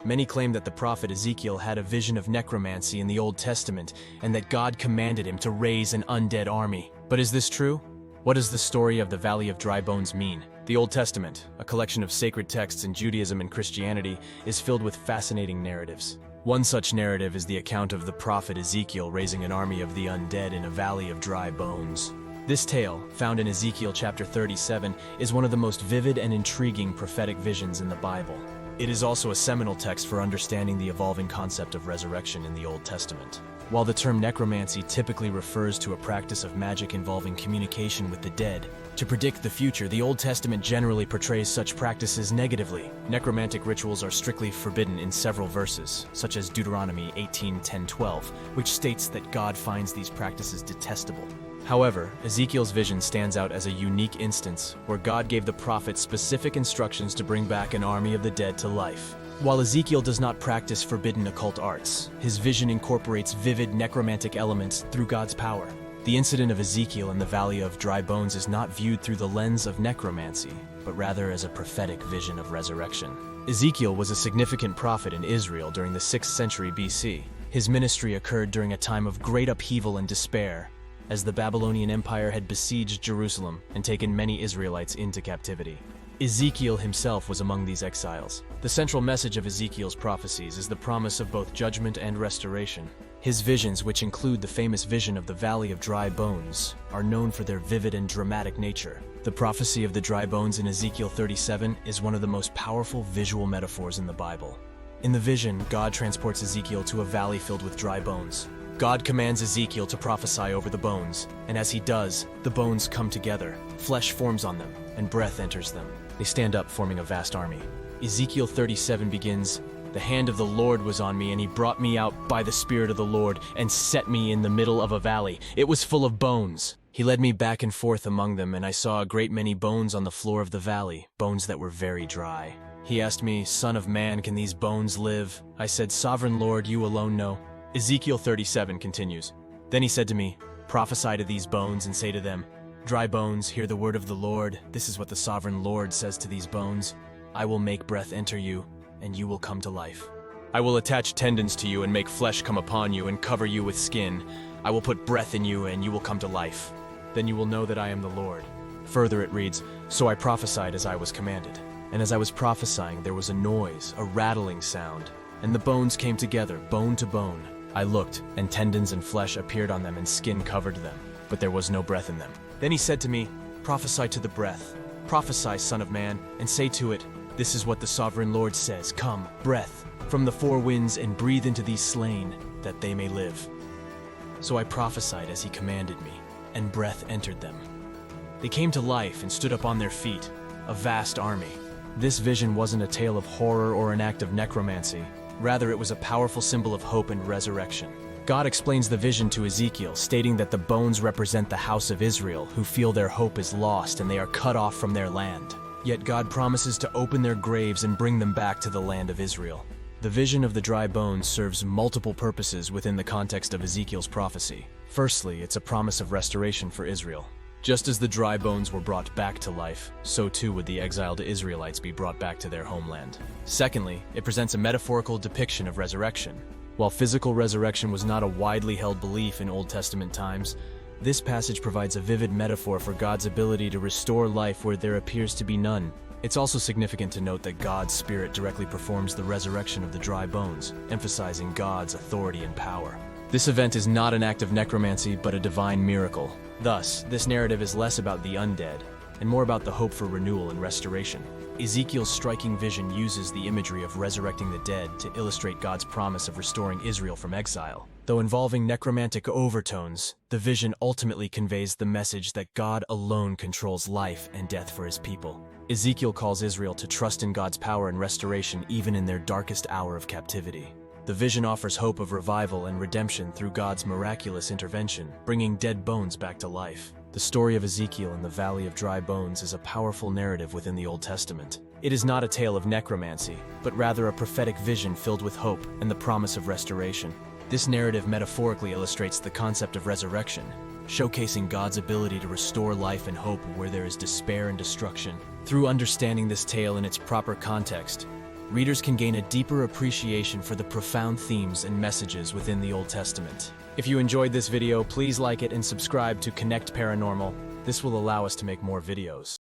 Many claim that the prophet Ezekiel had a vision of necromancy in the Old Testament and that God commanded him to raise an undead army. But is this true? What does the story of the Valley of Dry Bones mean? The Old Testament, a collection of sacred texts in Judaism and Christianity, is filled with fascinating narratives. One such narrative is the account of the prophet Ezekiel raising an army of the undead in a valley of dry bones. This tale, found in Ezekiel chapter 37, is one of the most vivid and intriguing prophetic visions in the Bible. It is also a seminal text for understanding the evolving concept of resurrection in the Old Testament. While the term necromancy typically refers to a practice of magic involving communication with the dead, to predict the future, the Old Testament generally portrays such practices negatively. Necromantic rituals are strictly forbidden in several verses, such as Deuteronomy 18:10-12, which states that God finds these practices detestable. However, Ezekiel's vision stands out as a unique instance where God gave the prophet specific instructions to bring back an army of the dead to life. While Ezekiel does not practice forbidden occult arts, his vision incorporates vivid necromantic elements through God's power. The incident of Ezekiel in the Valley of Dry Bones is not viewed through the lens of necromancy, but rather as a prophetic vision of resurrection. Ezekiel was a significant prophet in Israel during the 6th century BC. His ministry occurred during a time of great upheaval and despair, as the Babylonian Empire had besieged Jerusalem and taken many Israelites into captivity. Ezekiel himself was among these exiles. The central message of Ezekiel's prophecies is the promise of both judgment and restoration. His visions, which include the famous vision of the Valley of Dry Bones, are known for their vivid and dramatic nature. The prophecy of the dry bones in Ezekiel 37 is one of the most powerful visual metaphors in the Bible. In the vision, God transports Ezekiel to a valley filled with dry bones. God commands Ezekiel to prophesy over the bones, and as he does, the bones come together, flesh forms on them, and breath enters them. They stand up, forming a vast army. Ezekiel 37 begins, "The hand of the Lord was on me, and he brought me out by the Spirit of the Lord, and set me in the middle of a valley. It was full of bones. He led me back and forth among them, and I saw a great many bones on the floor of the valley, bones that were very dry. He asked me, 'Son of man, can these bones live?' I said, 'Sovereign Lord, you alone know.'" Ezekiel 37 continues, "Then he said to me, 'Prophesy to these bones and say to them, Dry bones, hear the word of the Lord. This is what the sovereign Lord says to these bones. I will make breath enter you, and you will come to life. I will attach tendons to you and make flesh come upon you and cover you with skin. I will put breath in you, and you will come to life. Then you will know that I am the Lord.'" Further it reads, "So I prophesied as I was commanded. And as I was prophesying, there was a noise, a rattling sound, and the bones came together, bone to bone. I looked, and tendons and flesh appeared on them, and skin covered them, but there was no breath in them. Then he said to me, 'Prophesy to the breath. Prophesy, Son of man, and say to it, This is what the sovereign Lord says. Come, breath, from the four winds, and breathe into these slain, that they may live.' So I prophesied as he commanded me, and breath entered them. They came to life and stood up on their feet, a vast army." This vision wasn't a tale of horror or an act of necromancy. Rather, it was a powerful symbol of hope and resurrection. God explains the vision to Ezekiel, stating that the bones represent the house of Israel, who feel their hope is lost and they are cut off from their land. Yet God promises to open their graves and bring them back to the land of Israel. The vision of the dry bones serves multiple purposes within the context of Ezekiel's prophecy. Firstly, it's a promise of restoration for Israel. Just as the dry bones were brought back to life, so too would the exiled Israelites be brought back to their homeland. Secondly, it presents a metaphorical depiction of resurrection. While physical resurrection was not a widely held belief in Old Testament times, this passage provides a vivid metaphor for God's ability to restore life where there appears to be none. It's also significant to note that God's Spirit directly performs the resurrection of the dry bones, emphasizing God's authority and power. This event is not an act of necromancy, but a divine miracle. Thus, this narrative is less about the undead, and more about the hope for renewal and restoration. Ezekiel's striking vision uses the imagery of resurrecting the dead to illustrate God's promise of restoring Israel from exile. Though involving necromantic overtones, the vision ultimately conveys the message that God alone controls life and death for his people. Ezekiel calls Israel to trust in God's power and restoration even in their darkest hour of captivity. The vision offers hope of revival and redemption through God's miraculous intervention, bringing dead bones back to life. The story of Ezekiel in the Valley of Dry Bones is a powerful narrative within the Old Testament. It is not a tale of necromancy, but rather a prophetic vision filled with hope and the promise of restoration. This narrative metaphorically illustrates the concept of resurrection, showcasing God's ability to restore life and hope where there is despair and destruction. Through understanding this tale in its proper context, readers can gain a deeper appreciation for the profound themes and messages within the Old Testament. If you enjoyed this video, please like it and subscribe to Connect Paranormal. This will allow us to make more videos.